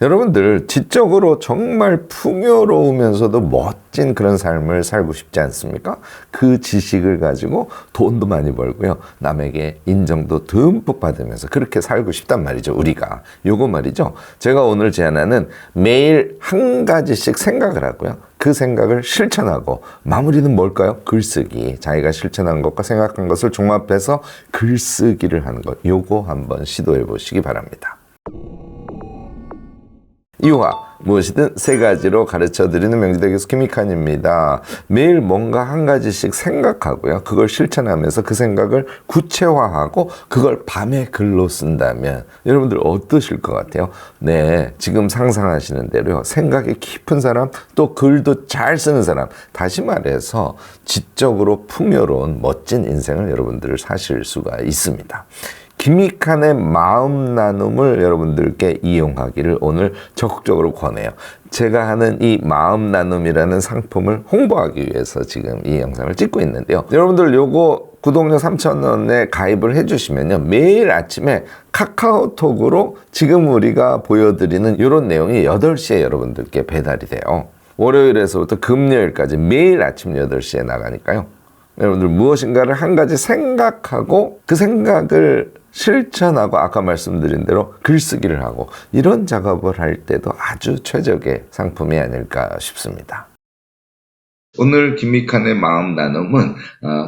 여러분들 지적으로 정말 풍요로우면서도 멋진 그런 삶을 살고 싶지 않습니까? 그 지식을 가지고 돈도 많이 벌고요. 남에게 인정도 듬뿍 받으면서 그렇게 살고 싶단 말이죠. 우리가. 요거 말이죠. 제가 오늘 제안하는 매일 한 가지씩 생각을 하고요. 그 생각을 실천하고 마무리는 뭘까요? 글쓰기. 자기가 실천한 것과 생각한 것을 종합해서 글쓰기를 하는 것. 요거 한번 시도해 보시기 바랍니다. 이화 무엇이든 세 가지로 가르쳐드리는 명지대 교수 김익환입니다. 매일 뭔가 한 가지씩 생각하고요. 그걸 실천하면서 그 생각을 구체화하고 그걸 밤에 글로 쓴다면 여러분들 어떠실 것 같아요? 네, 지금 상상하시는 대로요. 생각이 깊은 사람, 또 글도 잘 쓰는 사람, 다시 말해서 지적으로 풍요로운 멋진 인생을 여러분들 사실 수가 있습니다. 김익환의 마음 나눔을 여러분들께 이용하기를 오늘 적극적으로 권해요. 제가 하는 이 마음 나눔이라는 상품을 홍보하기 위해서 지금 이 영상을 찍고 있는데요. 여러분들 요거 구독료 3,000원에 가입을 해주시면요. 매일 아침에 카카오톡으로 지금 우리가 보여드리는 이런 내용이 8시에 여러분들께 배달이 돼요. 월요일에서부터 금요일까지 매일 아침 8시에 나가니까요. 여러분들 무엇인가를 한 가지 생각하고 그 생각을 실천하고 아까 말씀드린 대로 글쓰기를 하고 이런 작업을 할 때도 아주 최적의 상품이 아닐까 싶습니다. 오늘 김익환의 마음 나눔은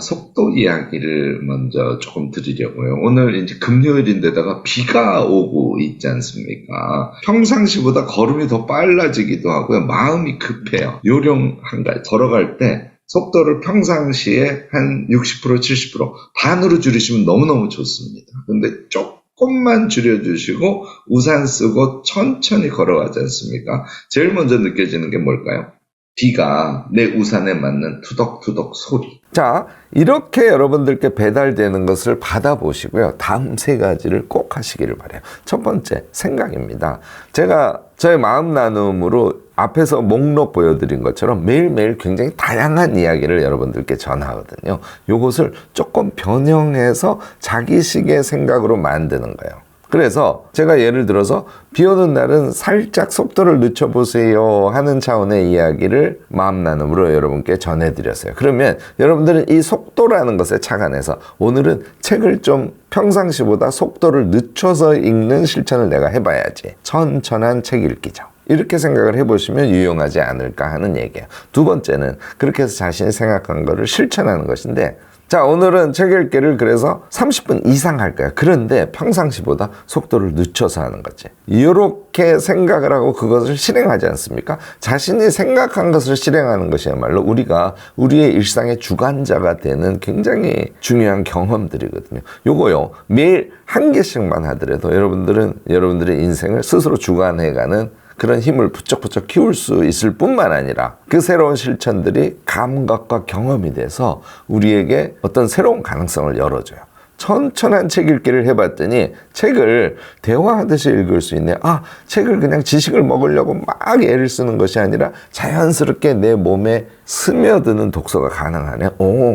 속도 이야기를 먼저 조금 드리려고요. 오늘 이제 금요일인데다가 비가 오고 있지 않습니까? 평상시보다 걸음이 더 빨라지기도 하고요. 마음이 급해요. 요령 한 가지. 걸어갈 때 속도를 평상시에 한 60%, 70% 반으로 줄이시면 너무너무 좋습니다. 근데 조금만 줄여주시고 우산 쓰고 천천히 걸어가지 않습니까? 제일 먼저 느껴지는 게 뭘까요? 비가 내 우산에 맞는 투덕투덕 소리. 자, 이렇게 여러분들께 배달되는 것을 받아보시고요. 다음 세 가지를 꼭 하시기를 바라요. 첫 번째, 생각입니다. 제가 저의 마음 나눔으로 앞에서 목록 보여드린 것처럼 매일매일 굉장히 다양한 이야기를 여러분들께 전하거든요. 요것을 조금 변형해서 자기식의 생각으로 만드는 거예요. 그래서 제가 예를 들어서 비 오는 날은 살짝 속도를 늦춰보세요 하는 차원의 이야기를 마음 나눔으로 여러분께 전해드렸어요. 그러면 여러분들은 이 속도라는 것에 착안해서 오늘은 책을 좀 평상시보다 속도를 늦춰서 읽는 실천을 내가 해봐야지. 천천한 책 읽기죠. 이렇게 생각을 해보시면 유용하지 않을까 하는 얘기예요. 두 번째는 그렇게 해서 자신이 생각한 거를 실천하는 것인데, 자, 오늘은 책 읽기를 그래서 30분 이상 할 거야. 그런데 평상시보다 속도를 늦춰서 하는 거지. 이렇게 생각을 하고 그것을 실행하지 않습니까? 자신이 생각한 것을 실행하는 것이야말로 우리가 우리의 일상의 주관자가 되는 굉장히 중요한 경험들이거든요. 요거요, 매일 한 개씩만 하더라도 여러분들의 인생을 스스로 주관해가는 그런 힘을 부쩍부쩍 키울 수 있을 뿐만 아니라 그 새로운 실천들이 감각과 경험이 돼서 우리에게 어떤 새로운 가능성을 열어줘요. 천천한 책 읽기를 해봤더니 책을 대화하듯이 읽을 수 있네. 책을 그냥 지식을 먹으려고 막 애를 쓰는 것이 아니라 자연스럽게 내 몸에 스며드는 독서가 가능하네.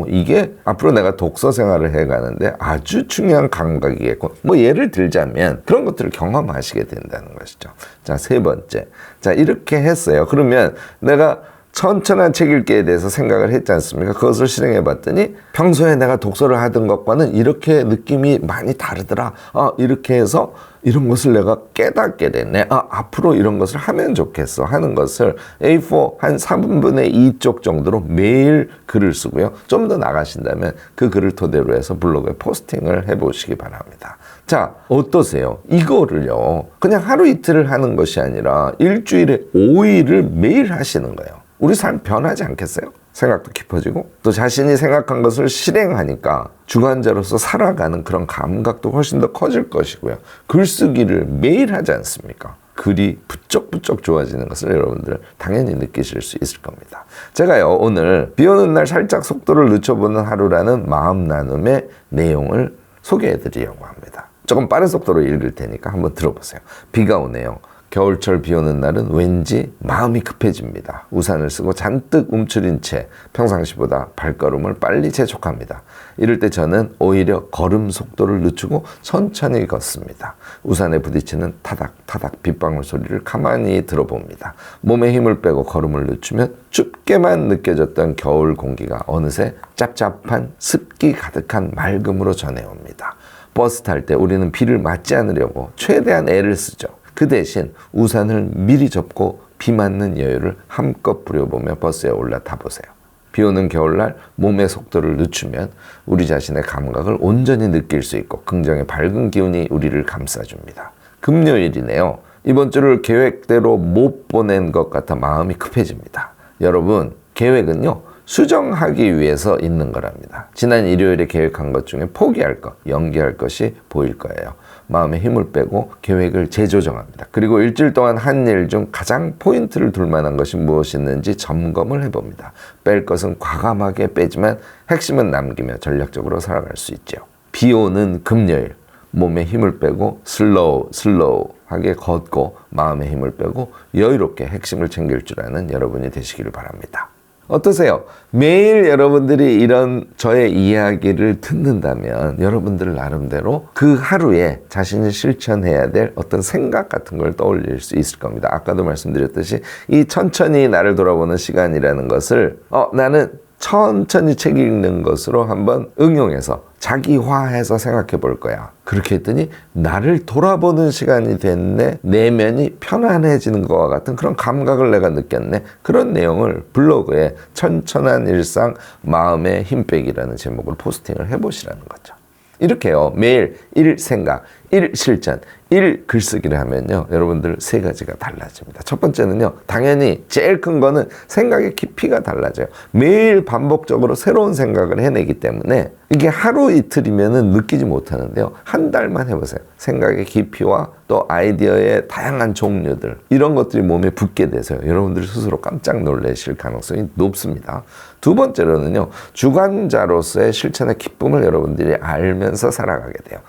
이게 앞으로 내가 독서 생활을 해가는데 아주 중요한 감각이겠고, 예를 들자면 그런 것들을 경험하시게 된다는 것이죠. 자, 세 번째. 자, 이렇게 했어요. 그러면 내가 천천한 책 읽기에 대해서 생각을 했지 않습니까? 그것을 실행해 봤더니 평소에 내가 독서를 하던 것과는 이렇게 느낌이 많이 다르더라. 이렇게 해서 이런 것을 내가 깨닫게 됐네. 앞으로 이런 것을 하면 좋겠어 하는 것을 A4 한 3분의 2쪽 정도로 매일 글을 쓰고요. 좀 더 나가신다면 그 글을 토대로 해서 블로그에 포스팅을 해보시기 바랍니다. 자, 어떠세요? 이거를요, 그냥 하루 이틀을 하는 것이 아니라 일주일에 5일을 매일 하시는 거예요. 우리 삶 변하지 않겠어요? 생각도 깊어지고 또 자신이 생각한 것을 실행하니까 주관자로서 살아가는 그런 감각도 훨씬 더 커질 것이고요. 글쓰기를 매일 하지 않습니까? 글이 부쩍부쩍 좋아지는 것을 여러분들 당연히 느끼실 수 있을 겁니다. 제가요, 오늘 비 오는 날 살짝 속도를 늦춰보는 하루라는 마음 나눔의 내용을 소개해 드리려고 합니다. 조금 빠른 속도로 읽을 테니까 한번 들어보세요. 비가 오네요. 겨울철 비 오는 날은 왠지 마음이 급해집니다. 우산을 쓰고 잔뜩 움츠린 채 평상시보다 발걸음을 빨리 재촉합니다. 이럴 때 저는 오히려 걸음 속도를 늦추고 천천히 걷습니다. 우산에 부딪히는 타닥타닥 빗방울 소리를 가만히 들어봅니다. 몸에 힘을 빼고 걸음을 늦추면 춥게만 느껴졌던 겨울 공기가 어느새 짭짭한 습기 가득한 맑음으로 전해옵니다. 버스 탈 때 우리는 비를 맞지 않으려고 최대한 애를 쓰죠. 그 대신 우산을 미리 접고 비 맞는 여유를 한껏 부려보며 버스에 올라타 보세요. 비 오는 겨울날 몸의 속도를 늦추면 우리 자신의 감각을 온전히 느낄 수 있고 긍정의 밝은 기운이 우리를 감싸줍니다. 금요일이네요. 이번 주를 계획대로 못 보낸 것 같아 마음이 급해집니다. 여러분, 계획은요, 수정하기 위해서 있는 거랍니다. 지난 일요일에 계획한 것 중에 포기할 것, 연기할 것이 보일 거예요. 마음에 힘을 빼고 계획을 재조정합니다. 그리고 일주일 동안 한 일 중 가장 포인트를 둘 만한 것이 무엇이었는지 점검을 해봅니다. 뺄 것은 과감하게 빼지만 핵심은 남기며 전략적으로 살아갈 수 있죠. 비 오는 금요일, 몸에 힘을 빼고 슬로우하게 걷고 마음에 힘을 빼고 여유롭게 핵심을 챙길 줄 아는 여러분이 되시기를 바랍니다. 어떠세요? 매일 여러분들이 이런 저의 이야기를 듣는다면 여러분들 나름대로 그 하루에 자신이 실천해야 될 어떤 생각 같은 걸 떠올릴 수 있을 겁니다. 아까도 말씀드렸듯이 이 천천히 나를 돌아보는 시간이라는 것을 나는 천천히 책 읽는 것으로 한번 응용해서 자기화해서 생각해 볼 거야. 그렇게 했더니 나를 돌아보는 시간이 됐네. 내면이 편안해지는 것과 같은 그런 감각을 내가 느꼈네. 그런 내용을 블로그에 천천한 일상 마음의 힘 빼기라는 제목으로 포스팅을 해보시라는 거죠. 이렇게요. 매일 1 생각, 1 실천, 1 글쓰기를 하면요. 여러분들 3가지가 달라집니다. 첫 번째는요. 당연히 제일 큰 거는 생각의 깊이가 달라져요. 매일 반복적으로 새로운 생각을 해내기 때문에 이게 하루 이틀이면은 느끼지 못하는데요. 한 달만 해보세요. 생각의 깊이와 또 아이디어의 다양한 종류들 이런 것들이 몸에 붙게 돼서요. 여러분들 스스로 깜짝 놀라실 가능성이 높습니다. 두 번째로는요. 주관자로서의 실천의 기쁨을 여러분들이 알면서 살아가게 돼요.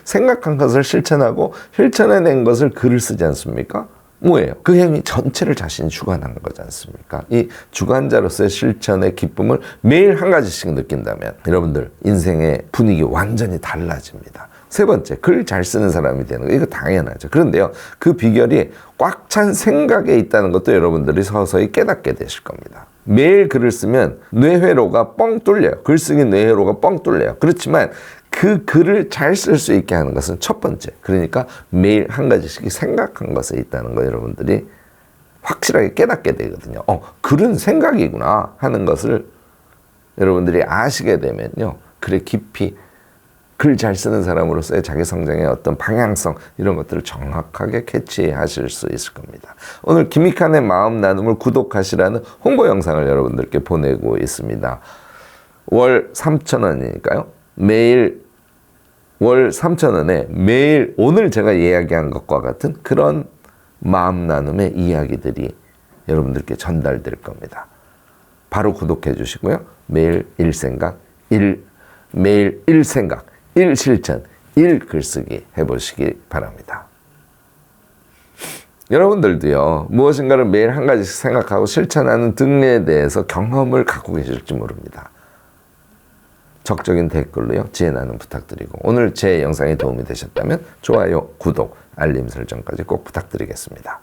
생각한 것을 실천하고 실천해낸 것을 글을 쓰지 않습니까? 뭐예요? 그 행위 전체를 자신이 주관하는 거지 않습니까? 이 주관자로서의 실천의 기쁨을 매일 한 가지씩 느낀다면 여러분들 인생의 분위기 완전히 달라집니다. 세 번째, 글 잘 쓰는 사람이 되는 거. 이거 당연하죠. 그런데요, 그 비결이 꽉 찬 생각에 있다는 것도 여러분들이 서서히 깨닫게 되실 겁니다. 매일 글을 쓰면 뇌회로가 뻥 뚫려요. 글쓰기 뇌회로가 뻥 뚫려요. 그렇지만 그 글을 잘 쓸 수 있게 하는 것은 첫 번째. 그러니까 매일 한 가지씩 생각한 것에 있다는 거 여러분들이 확실하게 깨닫게 되거든요. 글은 생각이구나 하는 것을 여러분들이 아시게 되면요. 글의 깊이, 글 잘 쓰는 사람으로서의 자기 성장의 어떤 방향성 이런 것들을 정확하게 캐치하실 수 있을 겁니다. 오늘 김익환의 마음 나눔을 구독하시라는 홍보 영상을 여러분들께 보내고 있습니다. 월 3,000원이니까요. 매일 월 3,000원에 매일 오늘 제가 이야기한 것과 같은 그런 마음 나눔의 이야기들이 여러분들께 전달될 겁니다. 바로 구독해 주시고요. 매일 1생각, 매일 1생각, 1실천, 1글쓰기 해보시기 바랍니다. 여러분들도요. 무엇인가를 매일 한 가지씩 생각하고 실천하는 등에 대해서 경험을 갖고 계실지 모릅니다. 적적인 댓글로요. 지혜 나눔 부탁드리고 오늘 제 영상이 도움이 되셨다면 좋아요, 구독, 알림 설정까지 꼭 부탁드리겠습니다.